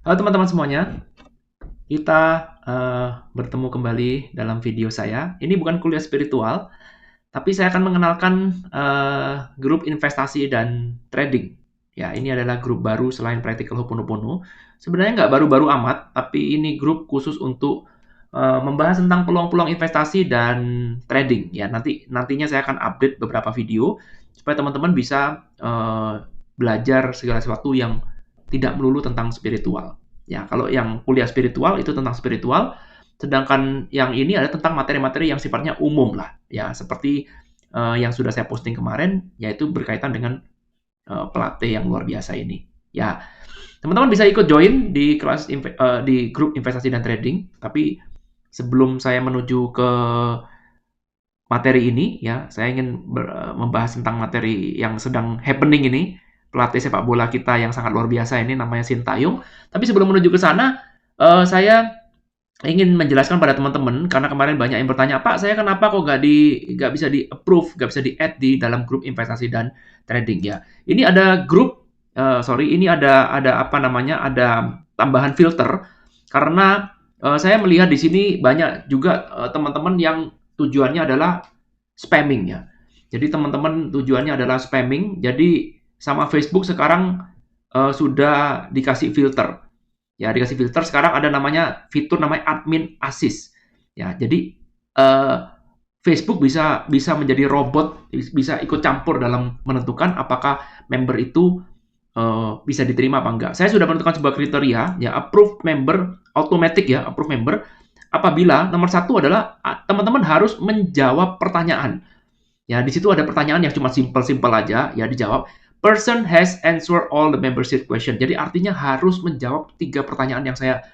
Halo teman-teman semuanya, kita bertemu kembali dalam video saya. Ini bukan kuliah spiritual, tapi saya akan mengenalkan grup investasi dan trading. Ya, ini adalah grup baru selain Practical Hoponopono. Sebenarnya nggak baru-baru amat, tapi ini grup khusus untuk membahas tentang peluang-peluang investasi dan trading. Ya, nantinya saya akan update beberapa video supaya teman-teman bisa belajar segala sesuatu yang tidak melulu tentang spiritual. Ya, kalau yang kuliah spiritual itu tentang spiritual, sedangkan yang ini ada tentang materi-materi yang sifatnya umum lah. Ya, seperti yang sudah saya posting kemarin, yaitu berkaitan dengan pelatih yang luar biasa ini. Ya, teman-teman bisa ikut join di kelas di grup investasi dan trading. Tapi sebelum saya menuju ke materi ini, ya, saya ingin membahas tentang materi yang sedang happening ini. Pelatih sepak bola kita yang sangat luar biasa ini namanya Sintayong. Tapi sebelum menuju ke sana, saya ingin menjelaskan pada teman-teman karena kemarin banyak yang bertanya, Pak, saya kenapa kok nggak bisa di approve, nggak bisa di add di dalam grup investasi dan trading ya. Ini ada grup, ini ada apa namanya, ada tambahan filter karena saya melihat di sini banyak juga teman-teman yang tujuannya adalah spamming ya. Jadi teman-teman tujuannya adalah spamming. Jadi sama Facebook sekarang sudah dikasih filter. Ya, dikasih filter sekarang ada namanya fitur namanya admin assist. Ya, jadi eh, Facebook bisa bisa menjadi robot, bisa ikut campur dalam menentukan apakah member itu bisa diterima apa enggak. Saya sudah menentukan sebuah kriteria, ya approve member, automatic ya, approve member. Apabila nomor satu adalah teman-teman harus menjawab pertanyaan. Ya, di situ ada pertanyaan yang cuma simpel-simpel aja, ya dijawab. Person has answered all the membership question. Jadi artinya harus menjawab 3 pertanyaan yang saya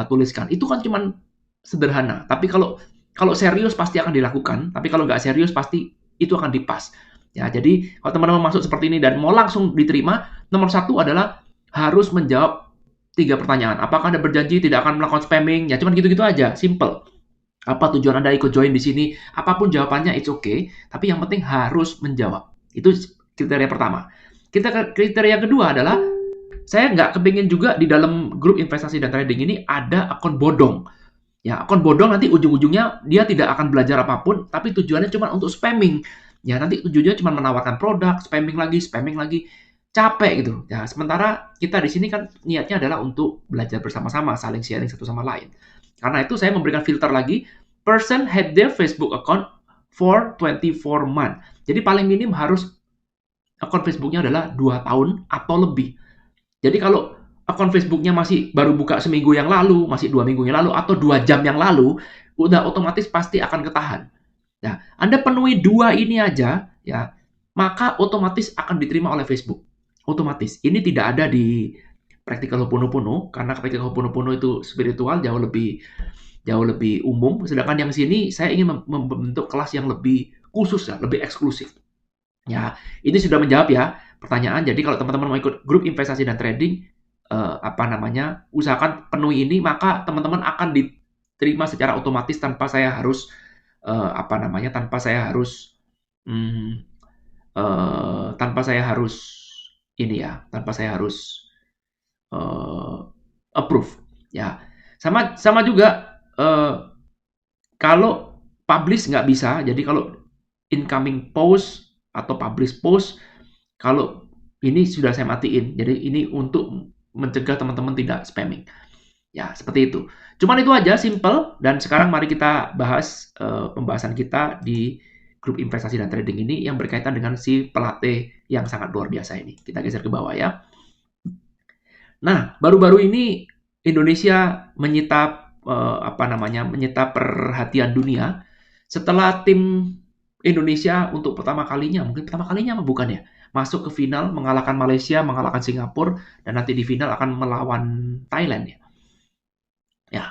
tuliskan. Itu kan cuma sederhana. Tapi kalau kalau serius pasti akan dilakukan. Tapi kalau nggak serius pasti itu akan dipas. Ya, jadi kalau teman-teman masuk seperti ini dan mau langsung diterima, nomor satu adalah harus menjawab 3 pertanyaan. Apakah Anda berjanji tidak akan melakukan spamming? Ya, cuma gitu-gitu aja, simple. Apa tujuan Anda ikut join di sini? Apapun jawabannya, it's okay. Tapi yang penting harus menjawab. Itu kriteria pertama. Kriteria kedua adalah saya nggak kepingin juga di dalam grup investasi dan trading ini ada akun bodong. Ya, akun bodong nanti ujung-ujungnya dia tidak akan belajar apapun, tapi tujuannya cuma untuk spamming. Ya, nanti tujuannya cuma menawarkan produk, spamming lagi. Capek gitu. Ya, sementara kita di sini kan niatnya adalah untuk belajar bersama-sama, saling sharing satu sama lain. Karena itu saya memberikan filter lagi, person had their Facebook account for 24 months. Jadi paling minim harus akun Facebooknya adalah 2 tahun atau lebih. Jadi kalau akun Facebooknya masih baru buka seminggu yang lalu, masih 2 minggu yang lalu, atau 2 jam yang lalu, udah otomatis pasti akan ketahan. Nah, Anda penuhi 2 ini aja, ya, maka otomatis akan diterima oleh Facebook. Otomatis. Ini tidak ada di Practical Hoponopono, karena Practical Hoponopono itu spiritual jauh lebih umum. Sedangkan yang sini saya ingin membentuk kelas yang lebih khusus ya, lebih eksklusif. Ya, ini sudah menjawab ya pertanyaan. Jadi kalau teman-teman mau ikut grup investasi dan trading, usahakan penuhi ini, maka teman-teman akan diterima secara otomatis tanpa saya harus tanpa saya harus hmm, tanpa saya harus tanpa saya harus eh, approve. Ya, sama juga kalau publish nggak bisa. Jadi kalau incoming post atau publish post, kalau ini sudah saya matiin. Jadi ini untuk mencegah teman-teman tidak spamming. Ya, seperti itu. Cuman itu aja, simple. Dan sekarang mari kita bahas pembahasan kita di grup investasi dan trading ini yang berkaitan dengan si pelatih yang sangat luar biasa ini. Kita geser ke bawah ya. Nah, baru-baru ini Indonesia menyita perhatian dunia setelah tim Indonesia untuk pertama kalinya, mungkin pertama kalinya apa bukan ya, masuk ke final mengalahkan Malaysia, mengalahkan Singapura, dan nanti di final akan melawan Thailand ya. Ya,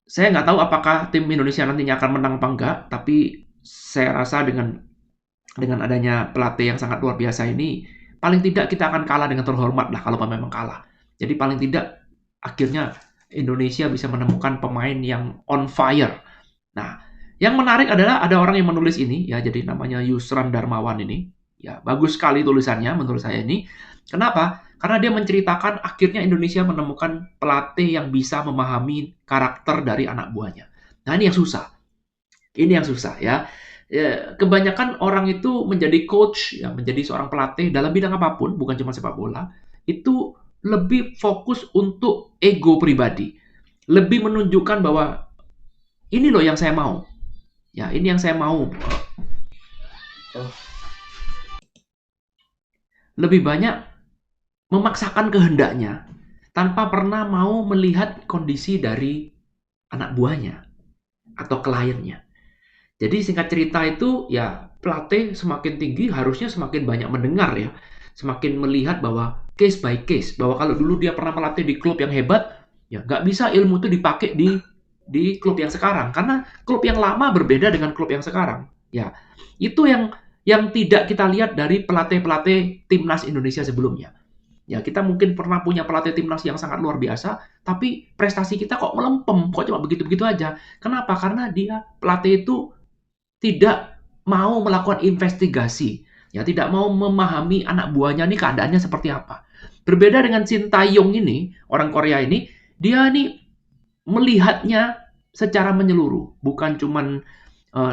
saya nggak tahu apakah tim Indonesia nantinya akan menang apa enggak, tapi saya rasa dengan adanya pelatih yang sangat luar biasa ini, paling tidak kita akan kalah dengan terhormat lah kalau memang kalah. Jadi paling tidak akhirnya Indonesia bisa menemukan pemain yang on fire. Nah, yang menarik adalah ada orang yang menulis ini ya, jadi namanya Yusran Darmawan ini. Ya, bagus sekali tulisannya menurut saya ini. Kenapa? Karena dia menceritakan akhirnya Indonesia menemukan pelatih yang bisa memahami karakter dari anak buahnya. Nah, ini yang susah. Ini yang susah ya. Kebanyakan orang itu menjadi coach, ya, menjadi seorang pelatih dalam bidang apapun, bukan cuma sepak bola, itu lebih fokus untuk ego pribadi. Lebih menunjukkan bahwa ini loh yang saya mau. Ya, ini yang saya mau. Lebih banyak memaksakan kehendaknya tanpa pernah mau melihat kondisi dari anak buahnya atau kliennya. Jadi singkat cerita itu ya pelatih semakin tinggi harusnya semakin banyak mendengar ya. Semakin melihat bahwa case by case. Bahwa kalau dulu dia pernah melatih di klub yang hebat, ya nggak bisa ilmu itu dipakai di klub yang sekarang. Karena klub yang lama berbeda dengan klub yang sekarang. Ya, itu yang tidak kita lihat dari pelatih-pelatih timnas Indonesia sebelumnya. Ya, kita mungkin pernah punya pelatih timnas yang sangat luar biasa, tapi prestasi kita kok melempem, kok cuma begitu-begitu aja. Kenapa? Karena dia pelatih itu tidak mau melakukan investigasi, ya tidak mau memahami anak buahnya nih keadaannya seperti apa. Berbeda dengan Shin Tae-yong ini, orang Korea ini, dia nih melihatnya secara menyeluruh, bukan cuman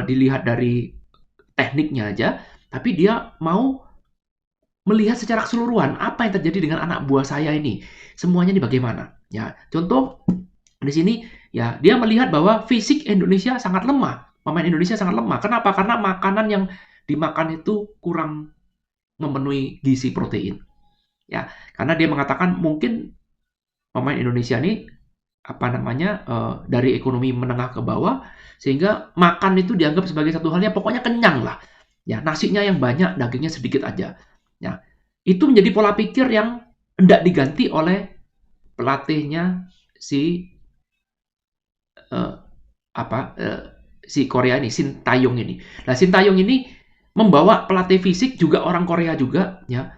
dilihat dari tekniknya aja, tapi dia mau melihat secara keseluruhan apa yang terjadi dengan anak buah saya ini. Semuanya ini bagaimana? Ya, contoh di sini ya dia melihat bahwa fisik Indonesia sangat lemah. Pemain Indonesia sangat lemah. Kenapa? Karena makanan yang dimakan itu kurang memenuhi gizi protein. Ya, karena dia mengatakan mungkin pemain Indonesia ini apa namanya dari ekonomi menengah ke bawah sehingga makan itu dianggap sebagai satu halnya pokoknya kenyang lah. Ya, nasinya yang banyak, dagingnya sedikit aja. Ya, itu menjadi pola pikir yang hendak diganti oleh pelatihnya si eh, apa si Korea ini, Shin Tae-yong ini. Nah, Shin Tae-yong ini membawa pelatih fisik juga orang Korea juga, ya.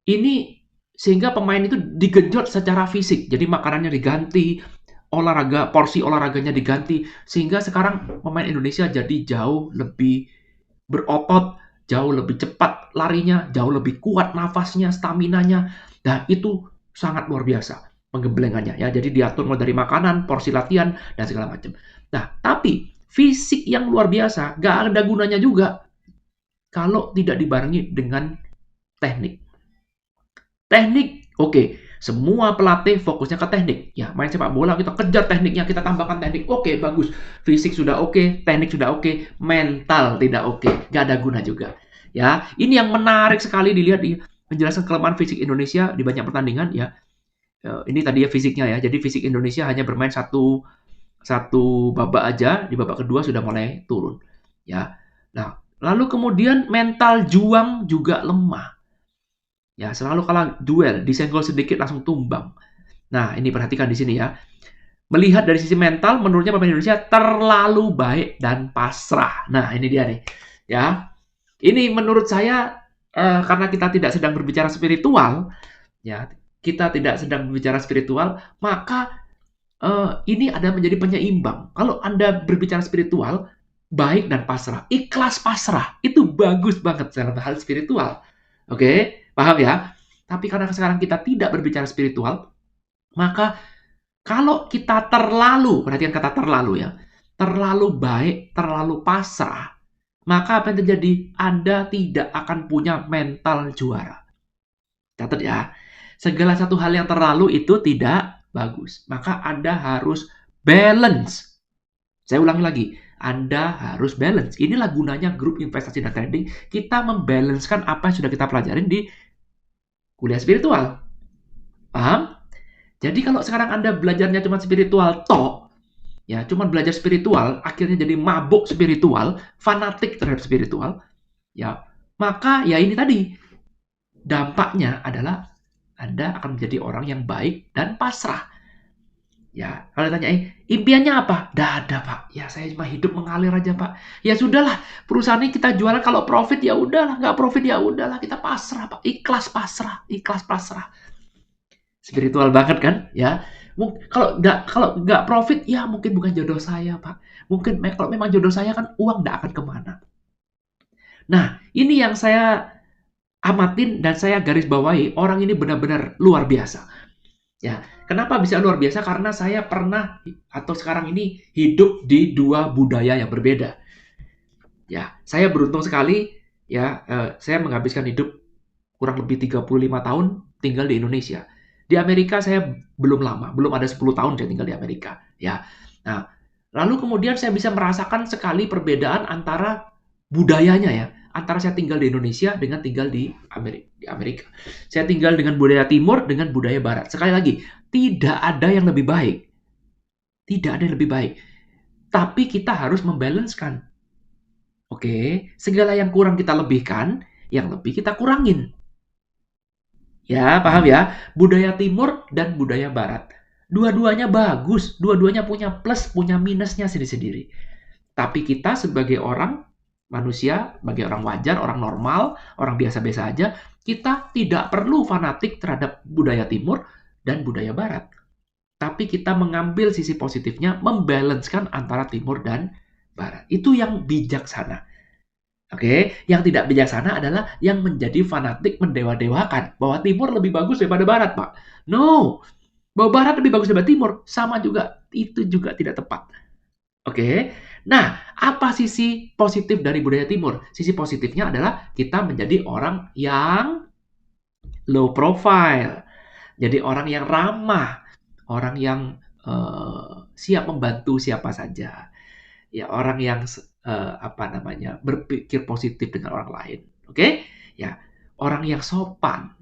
Ini sehingga pemain itu digenjot secara fisik. Jadi makanannya diganti, olahraga, porsi olahraganya diganti, sehingga sekarang pemain Indonesia jadi jauh lebih berotot, jauh lebih cepat larinya, jauh lebih kuat nafasnya, staminanya. Dan itu sangat luar biasa penggemblengannya ya. Jadi diatur mulai dari makanan, porsi latihan dan segala macam. Nah, tapi fisik yang luar biasa gak ada gunanya juga kalau tidak dibarengi dengan teknik. Teknik, oke. Semua pelatih fokusnya ke teknik. Ya, main sepak bola kita kejar tekniknya, kita tambahkan teknik. Oke, bagus. Fisik sudah oke, teknik sudah oke, mental tidak oke. Gak ada guna juga. Ya, ini yang menarik sekali dilihat di penjelasan kelemahan fisik Indonesia di banyak pertandingan ya. Ini tadi ya fisiknya ya. Jadi fisik Indonesia hanya bermain satu babak aja, di babak kedua sudah mulai turun. Ya. Nah, lalu kemudian mental juang juga lemah. Ya, selalu kalah duel, disenggol sedikit langsung tumbang. Nah, ini perhatikan di sini ya. Melihat dari sisi mental, menurutnya pemain Indonesia terlalu baik dan pasrah. Nah, ini dia nih. Ya. Ini menurut saya karena kita tidak sedang berbicara spiritual, ya, kita tidak sedang berbicara spiritual, maka ini ada menjadi penyeimbang. Kalau Anda berbicara spiritual, baik dan pasrah, ikhlas pasrah, itu bagus banget dalam hal spiritual. Oke, paham ya? Tapi karena sekarang kita tidak berbicara spiritual, maka kalau kita terlalu, perhatikan kata terlalu ya, terlalu baik, terlalu pasrah, maka apa yang terjadi? Anda tidak akan punya mental juara. Catat ya, segala satu hal yang terlalu itu tidak bagus. Maka Anda harus balance. Saya ulangi lagi, Anda harus balance. Inilah gunanya grup investasi dan trading. Kita membalancekan apa yang sudah kita pelajarin di kuliah spiritual. Paham? Jadi kalau sekarang Anda belajarnya cuma spiritual toh, ya cuma belajar spiritual, akhirnya jadi mabuk spiritual, fanatik terhadap spiritual, ya maka ya ini tadi dampaknya adalah Anda akan menjadi orang yang baik dan pasrah. Ya, kalau ditanya, impiannya apa? Nggak ada, Pak. Ya, saya cuma hidup mengalir aja, Pak. Ya sudahlah, perusahaan ini kita jualan kalau profit ya udahlah, nggak profit ya udahlah, kita pasrah, Pak. Ikhlas pasrah, ikhlas pasrah. Spiritual banget kan? Ya. Kalau nggak profit, ya mungkin bukan jodoh saya, Pak. Mungkin kalau memang jodoh saya kan uang nggak akan kemana. Nah, ini yang saya amatin dan saya garis bawahi, orang ini benar-benar luar biasa. Ya, kenapa bisa luar biasa? Karena saya pernah atau sekarang ini hidup di dua budaya yang berbeda. Ya, saya beruntung sekali ya, saya menghabiskan hidup kurang lebih 35 tahun tinggal di Indonesia. Di Amerika saya belum lama, belum ada 10 tahun saya tinggal di Amerika, ya. Nah, lalu kemudian saya bisa merasakan sekali perbedaan antara budayanya ya, antara saya tinggal di Indonesia dengan tinggal di Amerika. Saya tinggal dengan budaya timur dengan budaya barat. Sekali lagi, tidak ada yang lebih baik. Tidak ada yang lebih baik. Tapi kita harus membalancekan. Oke, segala yang kurang kita lebihkan, yang lebih kita kurangin. Ya, paham ya? Budaya timur dan budaya barat. Dua-duanya bagus, dua-duanya punya plus, punya minusnya sendiri-sendiri. Tapi kita sebagai orang manusia, sebagai orang wajar, orang normal, orang biasa-biasa aja, kita tidak perlu fanatik terhadap budaya timur dan budaya barat. Tapi kita mengambil sisi positifnya, membalancekan antara timur dan barat. Itu yang bijaksana. Oke, yang tidak bijaksana adalah yang menjadi fanatik mendewa-dewakan bahwa timur lebih bagus daripada barat, Pak. No, bahwa barat lebih bagus daripada timur, sama juga. Itu juga tidak tepat. Oke, nah apa sisi positif dari budaya timur? Sisi positifnya adalah kita menjadi orang yang low profile, jadi orang yang ramah, orang yang siap membantu siapa saja, ya orang yang berpikir positif dengan orang lain. Oke, ya orang yang sopan,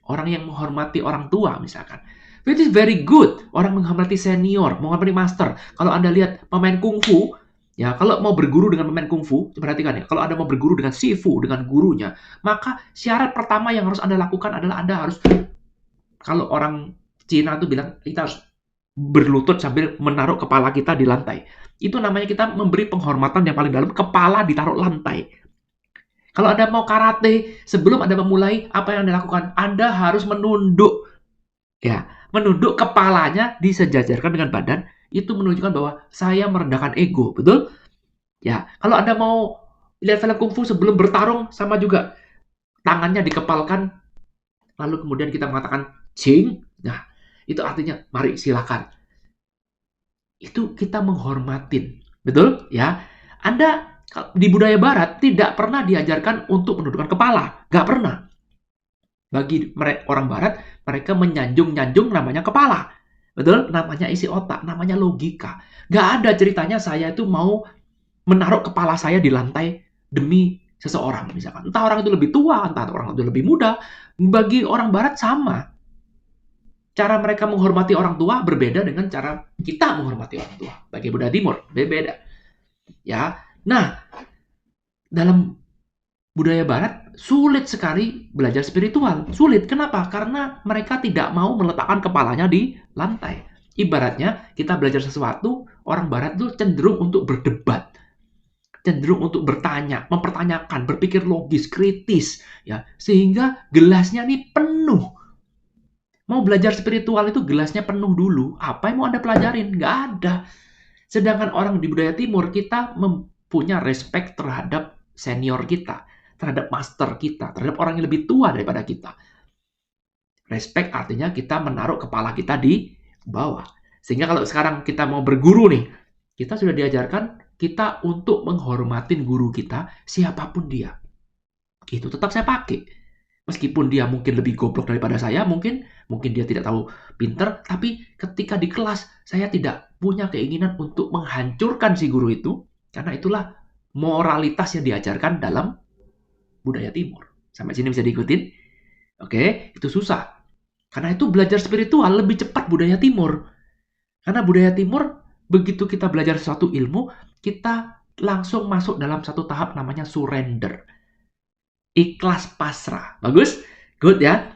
orang yang menghormati orang tua misalkan. It is very good. Orang menghormati senior, menghormati master. Kalau Anda lihat pemain kungfu, ya kalau mau berguru dengan pemain kungfu, perhatikan ya, kalau Anda mau berguru dengan sifu, dengan gurunya, maka syarat pertama yang harus Anda lakukan adalah Anda harus, kalau orang Cina itu bilang, kita harus berlutut sambil menaruh kepala kita di lantai. Itu namanya kita memberi penghormatan yang paling dalam, kepala ditaruh lantai. Kalau Anda mau karate, sebelum Anda memulai, apa yang Anda lakukan? Anda harus menunduk. Ya, menunduk kepalanya disejajarkan dengan badan, itu menunjukkan bahwa saya merendahkan ego, betul? Ya, kalau Anda mau lihat film kungfu sebelum bertarung, sama juga. Tangannya dikepalkan, lalu kemudian kita mengatakan, Jing. Nah, itu artinya, mari silakan. Itu kita menghormatin, betul? Ya, Anda di budaya barat tidak pernah diajarkan untuk menundukkan kepala, nggak pernah. Bagi orang barat, mereka menyanjung-nyanjung namanya kepala. Betul? Namanya isi otak, namanya logika. Nggak ada ceritanya saya itu mau menaruh kepala saya di lantai demi seseorang misalkan. Entah orang itu lebih tua, entah orang itu lebih muda. Bagi orang barat sama. Cara mereka menghormati orang tua berbeda dengan cara kita menghormati orang tua. Bagi budaya timur, berbeda. Ya. Nah, dalam budaya barat sulit sekali belajar spiritual. Sulit. Kenapa? Karena mereka tidak mau meletakkan kepalanya di lantai. Ibaratnya kita belajar sesuatu, orang barat itu cenderung untuk berdebat. Cenderung untuk bertanya, mempertanyakan, berpikir logis, kritis, ya, sehingga gelasnya ini penuh. Mau belajar spiritual itu gelasnya penuh dulu. Apa yang mau Anda pelajarin? Nggak ada. Sedangkan orang di budaya timur, kita mempunyai respect terhadap senior kita, terhadap master kita, terhadap orang yang lebih tua daripada kita. Respect artinya kita menaruh kepala kita di bawah. Sehingga kalau sekarang kita mau berguru nih, kita sudah diajarkan kita untuk menghormatin guru kita, siapapun dia. Itu tetap saya pakai. Meskipun dia mungkin lebih goblok daripada saya, mungkin dia tidak tahu pinter, tapi ketika di kelas, saya tidak punya keinginan untuk menghancurkan si guru itu, karena itulah moralitas yang diajarkan dalam budaya timur. Sampai sini bisa diikutin? Oke, itu susah. Karena itu belajar spiritual lebih cepat budaya timur. Karena budaya timur, begitu kita belajar suatu ilmu, kita langsung masuk dalam satu tahap namanya surrender. Ikhlas pasrah. Bagus? Good ya?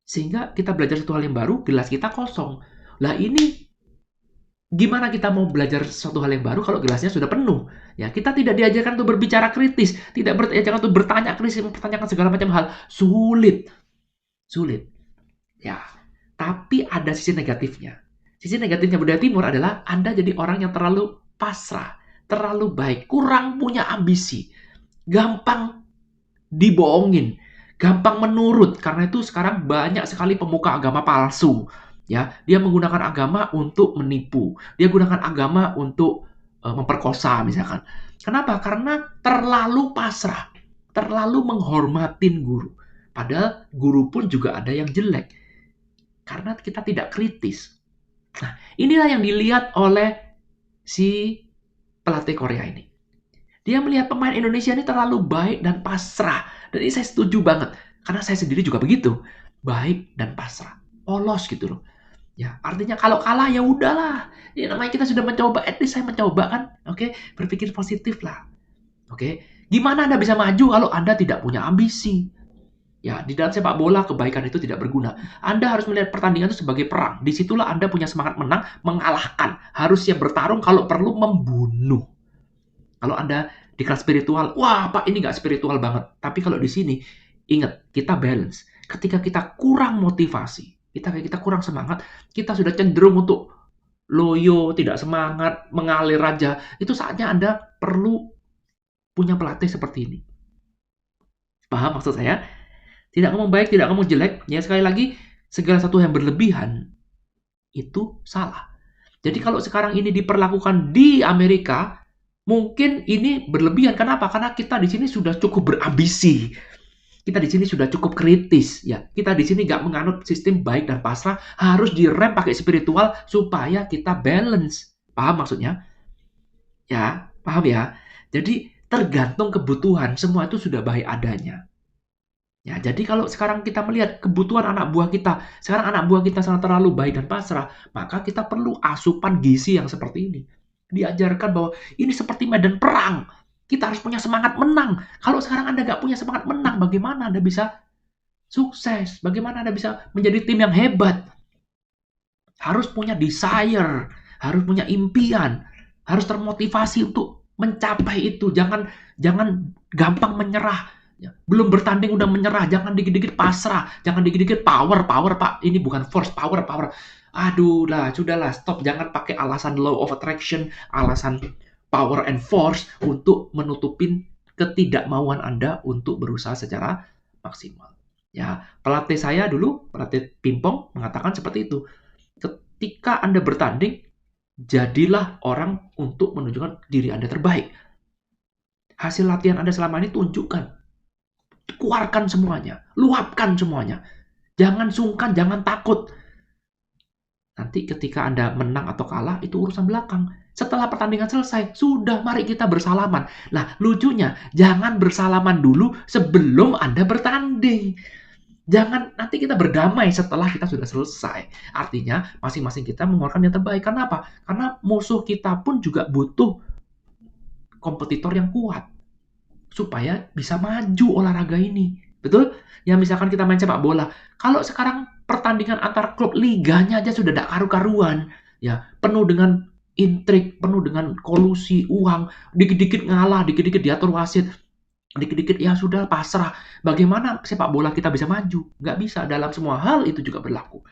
Sehingga kita belajar satu hal yang baru, gelas kita kosong. Lah ini gimana kita mau belajar sesuatu hal yang baru kalau gelasnya sudah penuh? Ya, kita tidak diajarkan untuk berbicara kritis, tidak diajarkan untuk bertanya kritis, mempertanyakan segala macam hal. Sulit. Ya, tapi ada sisi negatifnya. Sisi negatifnya budaya timur adalah Anda jadi orang yang terlalu pasrah, terlalu baik, kurang punya ambisi, gampang dibohongin, gampang menurut. Karena itu sekarang banyak sekali pemuka agama palsu. Ya, dia menggunakan agama untuk menipu. Dia gunakan agama untuk memperkosa misalkan. Kenapa? Karena terlalu pasrah, terlalu menghormatin guru. Padahal guru pun juga ada yang jelek. Karena kita tidak kritis. Nah, inilah yang dilihat oleh si pelatih Korea ini. Dia melihat pemain Indonesia ini terlalu baik dan pasrah. Dan ini saya setuju banget. Karena saya sendiri juga begitu. Baik dan pasrah. Polos gitu loh. Ya, artinya kalau kalah ya udahlah. Ini namanya kita sudah mencoba. At least saya mencoba kan. Oke, berpikir positif lah. Oke, gimana Anda bisa maju kalau Anda tidak punya ambisi? Ya, di dalam sepak bola kebaikan itu tidak berguna. Anda harus melihat pertandingan itu sebagai perang. Disitulah Anda punya semangat menang, mengalahkan. Harus siap bertarung, kalau perlu membunuh. Kalau Anda di kelas spiritual, wah Pak ini nggak spiritual banget. Tapi kalau di sini, ingat, kita balance. Ketika kita kurang motivasi, kita kurang semangat, kita sudah cenderung untuk loyo, tidak semangat, mengalir aja. Itu saatnya Anda perlu punya pelatih seperti ini. Paham maksud saya? Tidak ngomong baik, tidak ngomong jelek. Ya sekali lagi, segala satu yang berlebihan itu salah. Jadi kalau sekarang ini diperlakukan di Amerika, mungkin ini berlebihan. Kenapa? Karena kita di sini sudah cukup berambisi. Kita di sini sudah cukup kritis. Ya, kita di sini nggak menganut sistem baik dan pasrah. Harus direm pakai spiritual supaya kita balance. Paham maksudnya? Ya, paham ya? Jadi tergantung kebutuhan. Semua itu sudah baik adanya. Ya, jadi kalau sekarang kita melihat kebutuhan anak buah kita, sekarang anak buah kita sangat terlalu baik dan pasrah, maka kita perlu asupan gizi yang seperti ini. Diajarkan bahwa ini seperti medan perang. Kita harus punya semangat menang. Kalau sekarang Anda nggak punya semangat menang, bagaimana Anda bisa sukses? Bagaimana Anda bisa menjadi tim yang hebat? Harus punya desire, harus punya impian, harus termotivasi untuk mencapai itu. Jangan gampang menyerah. Ya, belum bertanding udah menyerah, jangan dikit-dikit pasrah, jangan dikit-dikit power Pak, ini bukan force, power. Aduh lah, sudahlah, stop, jangan pakai alasan law of attraction, alasan power and force untuk menutupin ketidakmauan Anda untuk berusaha secara maksimal. Ya, pelatih saya dulu, pelatih pingpong mengatakan seperti itu. Ketika Anda bertanding, jadilah orang untuk menunjukkan diri Anda terbaik. Hasil latihan Anda selama ini tunjukkan. Keluarkan semuanya, luapkan semuanya. Jangan sungkan, jangan takut. Nanti ketika Anda menang atau kalah, itu urusan belakang. Setelah pertandingan selesai, sudah mari kita bersalaman. Nah, lucunya, jangan bersalaman dulu sebelum Anda bertanding. Jangan nanti kita berdamai setelah kita sudah selesai. Artinya, masing-masing kita mengeluarkan yang terbaik. Kenapa? Karena musuh kita pun juga butuh kompetitor yang kuat supaya bisa maju olahraga ini. Betul? Ya misalkan kita main sepak bola. Kalau sekarang pertandingan antar klub liganya aja sudah tidak karu-karuan, ya, penuh dengan intrik, penuh dengan kolusi uang, dikit-dikit ngalah, dikit-dikit diatur wasit, dikit-dikit ya sudah pasrah. Bagaimana sepak bola kita bisa maju? Nggak bisa. Dalam semua hal itu juga berlaku.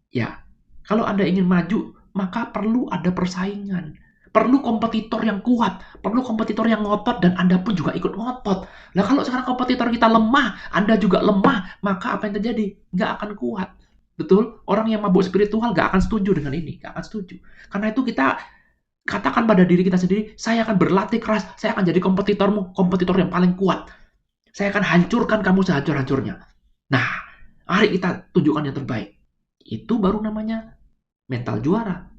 Ya, kalau Anda ingin maju, maka perlu ada persaingan. Perlu kompetitor yang kuat, perlu kompetitor yang ngotot, dan Anda pun juga ikut ngotot. Nah, kalau sekarang kompetitor kita lemah, Anda juga lemah, maka apa yang terjadi? Nggak akan kuat. Betul? Orang yang mabuk spiritual nggak akan setuju dengan ini. Nggak akan setuju. Karena itu kita katakan pada diri kita sendiri, saya akan berlatih keras, saya akan jadi kompetitormu, kompetitor yang paling kuat. Saya akan hancurkan kamu sehancur-hancurnya. Nah, mari kita tunjukkan yang terbaik. Itu baru namanya mental juara.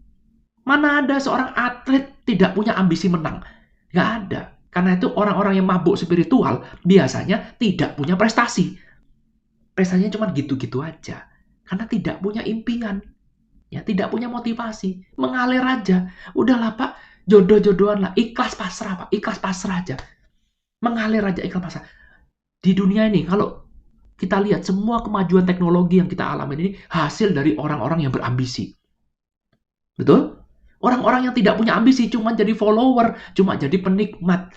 Mana ada seorang atlet tidak punya ambisi menang? Nggak ada. Karena itu orang-orang yang mabuk spiritual biasanya tidak punya prestasi. Prestasinya cuma gitu-gitu aja. Karena tidak punya impian. Ya, tidak punya motivasi. Mengalir aja. Udahlah Pak, jodoh-jodohan lah. Ikhlas pasrah Pak, ikhlas pasrah aja. Mengalir aja, ikhlas pasrah. Di dunia ini, kalau kita lihat semua kemajuan teknologi yang kita alami ini hasil dari orang-orang yang berambisi. Betul? Orang-orang yang tidak punya ambisi cuma jadi follower, cuma jadi penikmat.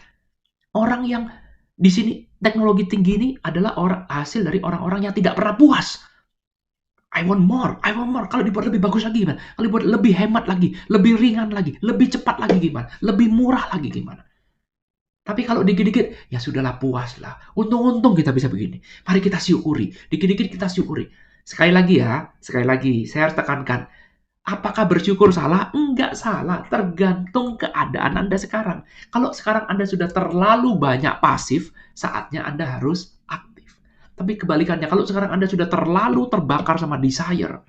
Orang yang di sini teknologi tinggi ini adalah hasil dari orang-orang yang tidak pernah puas. I want more. Kalau dibuat lebih bagus lagi gimana? Kalau dibuat lebih hemat lagi, lebih ringan lagi, lebih cepat lagi gimana? Lebih murah lagi gimana? Tapi kalau dikit-dikit, ya sudahlah, puaslah. Untung-untung kita bisa begini. Mari kita syukuri. Dikit-dikit kita syukuri. Sekali lagi ya, sekali lagi, saya harus tekankan. Apakah bersyukur salah? Enggak salah, tergantung keadaan Anda sekarang. Kalau sekarang Anda sudah terlalu banyak pasif, saatnya Anda harus aktif. Tapi kebalikannya, kalau sekarang Anda sudah terlalu terbakar sama desire,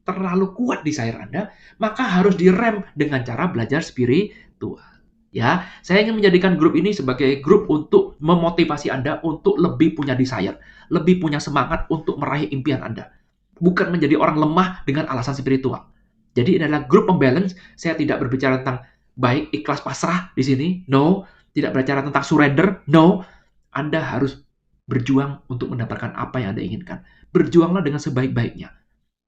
terlalu kuat desire Anda, maka harus direm dengan cara belajar spiritual. Ya, saya ingin menjadikan grup ini sebagai grup untuk memotivasi Anda untuk lebih punya desire, lebih punya semangat untuk meraih impian Anda. Bukan menjadi orang lemah dengan alasan spiritual. Jadi ini adalah grup pembalance. Saya tidak berbicara tentang baik ikhlas pasrah di sini, no. Tidak berbicara tentang surrender, no. Anda harus berjuang untuk mendapatkan apa yang Anda inginkan. Berjuanglah dengan sebaik-baiknya.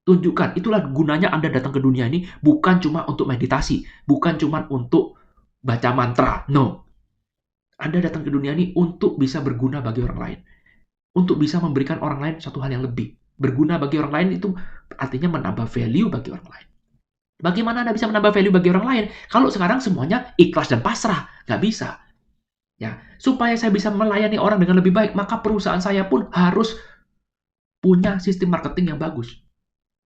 Tunjukkan, itulah gunanya Anda datang ke dunia ini, bukan cuma untuk meditasi, bukan cuma untuk baca mantra, no. Anda datang ke dunia ini untuk bisa berguna bagi orang lain. Untuk bisa memberikan orang lain satu hal yang lebih. Berguna bagi orang lain itu artinya menambah value bagi orang lain. Bagaimana Anda bisa menambah value bagi orang lain? Kalau sekarang semuanya ikhlas dan pasrah. Nggak bisa. Ya, supaya saya bisa melayani orang dengan lebih baik, maka perusahaan saya pun harus punya sistem marketing yang bagus.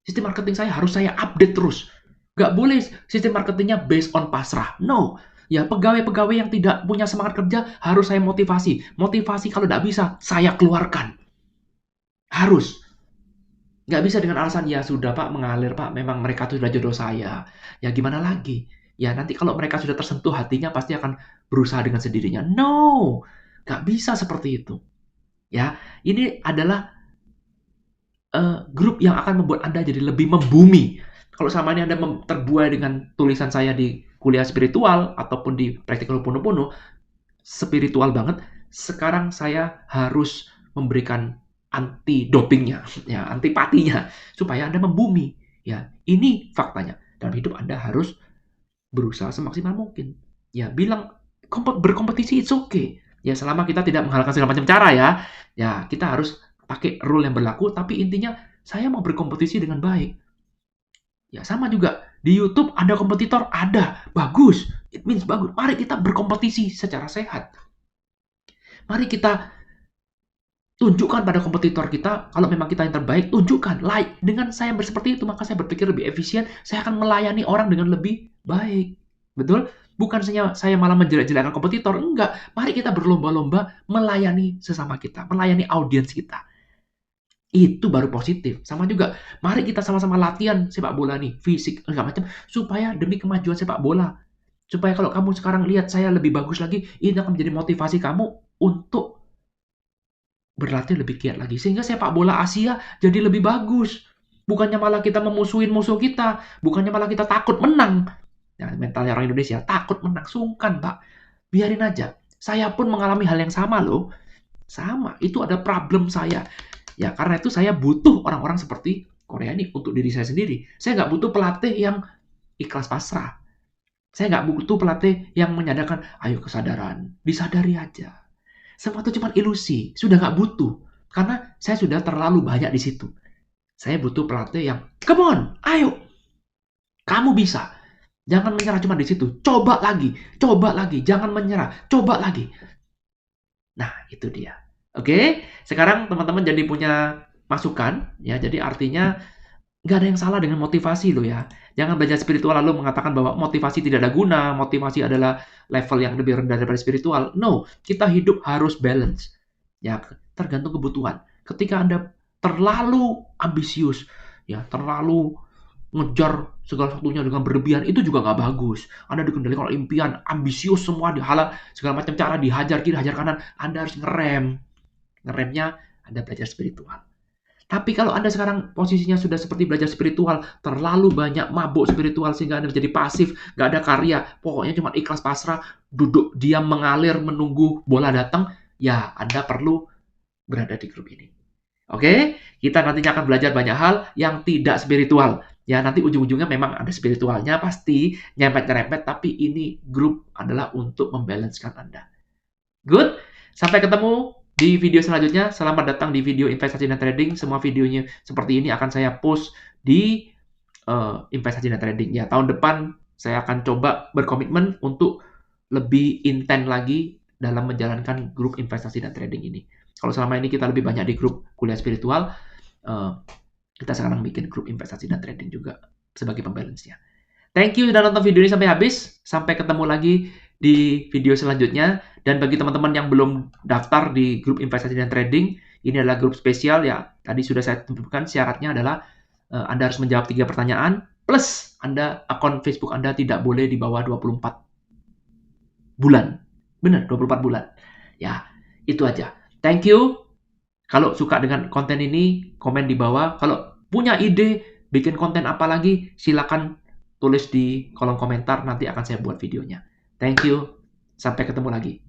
Sistem marketing saya harus saya update terus. Nggak boleh sistem marketingnya based on pasrah. No. Ya, pegawai-pegawai yang tidak punya semangat kerja harus saya motivasi. Motivasi kalau nggak bisa, saya keluarkan. Harus. Nggak bisa dengan alasan, ya sudah Pak, mengalir Pak, memang mereka itu sudah jodoh saya. Ya gimana lagi? Ya nanti kalau mereka sudah tersentuh hatinya, pasti akan berusaha dengan sendirinya. No. Nggak bisa seperti itu. Ya, ini adalah grup yang akan membuat Anda jadi lebih membumi. Kalau selama ini Anda terbuai dengan tulisan saya di kuliah spiritual ataupun di praktikal Ho'oponopono, spiritual banget, sekarang saya harus memberikan anti dopingnya, ya, antipatinya, supaya Anda membumi. Ya, ini faktanya. Dalam hidup Anda harus berusaha semaksimal mungkin. Ya, bilang berkompetisi it's okay. Ya, selama kita tidak menghalalkan segala macam cara ya. Ya, kita harus pakai rule yang berlaku, tapi intinya saya mau berkompetisi dengan baik. Ya, sama juga. Di YouTube ada kompetitor, ada. Bagus. It means bagus. Mari kita berkompetisi secara sehat. Mari kita tunjukkan pada kompetitor kita, kalau memang kita yang terbaik, tunjukkan. Like. Dengan saya seperti itu, maka saya berpikir lebih efisien, saya akan melayani orang dengan lebih baik. Betul? Bukan saya malah menjelek-jelekkan kompetitor, enggak. Mari kita berlomba-lomba melayani sesama kita, melayani audiens kita. Itu baru positif. Sama juga, mari kita sama-sama latihan sepak bola nih, fisik, segala macam, supaya demi kemajuan sepak bola. Supaya kalau kamu sekarang lihat saya lebih bagus lagi, ini akan menjadi motivasi kamu untuk berlatih lebih giat lagi. Sehingga sepak bola Asia jadi lebih bagus. Bukannya malah kita memusuhin musuh kita. Bukannya malah kita takut menang. Ya, mentalnya orang Indonesia, takut menang. Sungkan, Pak. Biarin aja. Saya pun mengalami hal yang sama loh. Sama. Itu ada problem saya. Ya, karena itu saya butuh orang-orang seperti Korea ini untuk diri saya sendiri. Saya nggak butuh pelatih yang ikhlas pasrah. Saya nggak butuh pelatih yang menyadarkan, ayo kesadaran. Disadari aja. Semua itu cuma ilusi. Sudah nggak butuh. Karena saya sudah terlalu banyak di situ. Saya butuh pelatih yang, come on, ayo. Kamu bisa. Jangan menyerah cuma di situ. Coba lagi. Coba lagi. Jangan menyerah. Coba lagi. Nah, itu dia. Oke, sekarang teman-teman jadi punya masukan. Ya, jadi artinya nggak ada yang salah dengan motivasi loh ya. Jangan belajar spiritual lalu mengatakan bahwa motivasi tidak ada guna, motivasi adalah level yang lebih rendah daripada spiritual. No, kita hidup harus balance. Ya, tergantung kebutuhan. Ketika Anda terlalu ambisius, ya, terlalu ngejar segala satunya dengan berlebihan, itu juga nggak bagus. Anda dikendalikan oleh impian, ambisius semua, dihalang segala macam cara, dihajar kiri, hajar kanan. Anda harus ngerem. Ngeremnya Anda belajar spiritual. Tapi kalau Anda sekarang posisinya sudah seperti belajar spiritual, terlalu banyak mabuk spiritual sehingga Anda menjadi pasif, nggak ada karya, pokoknya cuma ikhlas pasrah, duduk diam mengalir menunggu bola datang, ya Anda perlu berada di grup ini. Oke, kita nantinya akan belajar banyak hal yang tidak spiritual. Ya, nanti ujung-ujungnya memang ada spiritualnya, pasti nyempet-nyerempet, tapi ini grup adalah untuk membalancekan Anda. Good? Sampai ketemu di video selanjutnya. Selamat datang di video investasi dan trading. Semua videonya seperti ini akan saya post di investasi dan trading. Ya, tahun depan saya akan coba berkomitmen untuk lebih intens lagi dalam menjalankan grup investasi dan trading ini. Kalau selama ini kita lebih banyak di grup kuliah spiritual, kita sekarang bikin grup investasi dan trading juga sebagai pembalance-nya. Thank you sudah nonton video ini sampai habis. Sampai ketemu lagi di video selanjutnya. Dan bagi teman-teman yang belum daftar di grup investasi dan trading, ini adalah grup spesial ya. Tadi sudah saya tentukan syaratnya adalah Anda harus menjawab 3 pertanyaan plus akun Facebook Anda tidak boleh di bawah 24 bulan. Benar, 24 bulan. Ya, itu aja. Thank you. Kalau suka dengan konten ini, komen di bawah. Kalau punya ide bikin konten apa lagi, silakan tulis di kolom komentar. Nanti akan saya buat videonya. Thank you. Sampai ketemu lagi.